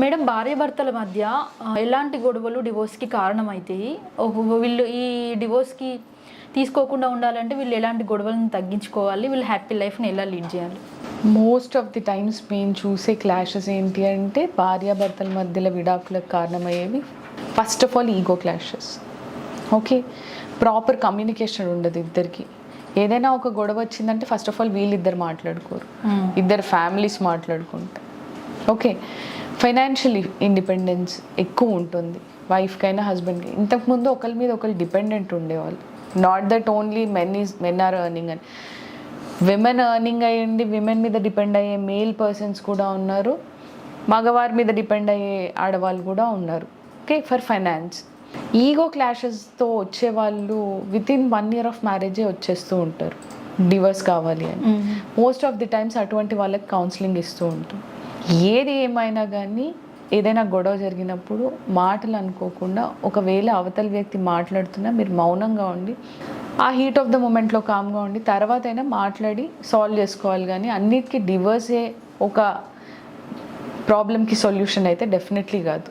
Madam, భార్యాభర్తల మధ్య ఎలాంటి గొడవలు డివోర్స్కి కారణమవుతాయి? వీళ్ళు ఈ డివోర్స్కి తీసుకోకుండా ఉండాలంటే వీళ్ళు ఎలాంటి గొడవలను తగ్గించుకోవాలి? వీళ్ళు హ్యాపీ లైఫ్ని ఎలా లీడ్ చేయాలి? మోస్ట్ ఆఫ్ ది టైమ్స్ మేము చూసే క్లాషెస్ ఏంటి అంటే భార్యాభర్తల మధ్యలో విడాకులకు కారణమయ్యేవి first of all ego clashes. Okay, proper communication ఉండదు ఇద్దరికి. ఏదైనా ఒక గొడవ వచ్చిందంటే ఫస్ట్ ఆఫ్ ఆల్ వీళ్ళిద్దరు మాట్లాడుకోరు, ఇద్దరు ఫ్యామిలీస్ మాట్లాడుకుంటారు. ఓకే, ఫైనాన్షియల్ ఇండిపెండెన్స్ ఎక్కువ ఉంటుంది వైఫ్కైనా హస్బెండ్కి. ఇంతకుముందు ఒకరి మీద ఒకరు డిపెండెంట్ ఉండేవాళ్ళు. Not that only men are earning అని, విమెన్ ఎర్నింగ్ అయ్యండి, విమెన్ మీద డిపెండ్ అయ్యే మేల్ పర్సన్స్ కూడా ఉన్నారు, మగవారి మీద డిపెండ్ అయ్యే ఆడవాళ్ళు కూడా ఉన్నారు. Okay, for finance. ఈగో క్లాషెస్తో వచ్చే వాళ్ళు వితిన్ 1 year ఆఫ్ మ్యారేజే వచ్చేస్తూ ఉంటారు డివోర్స్ కావాలి అని. మోస్ట్ ఆఫ్ ది టైమ్స్ అటువంటి వాళ్ళకి కౌన్సిలింగ్ ఇస్తూ ఉంటాం. ఏది ఏమైనా కానీ ఏదైనా గొడవ జరిగినప్పుడు మాటలు అనుకోకుండా, ఒకవేళ అవతల వ్యక్తి మాట్లాడుతున్నా మీరు మౌనంగా ఉండి ఆ హీట్ ఆఫ్ ద మూమెంట్లో కామ్గా ఉండి తర్వాత అయినా మాట్లాడి సాల్వ్ చేసుకోవాలి. కానీ అన్నిటికీ డివోర్సే ఒక ప్రాబ్లమ్కి సొల్యూషన్ అయితే డెఫినెట్లీ కాదు.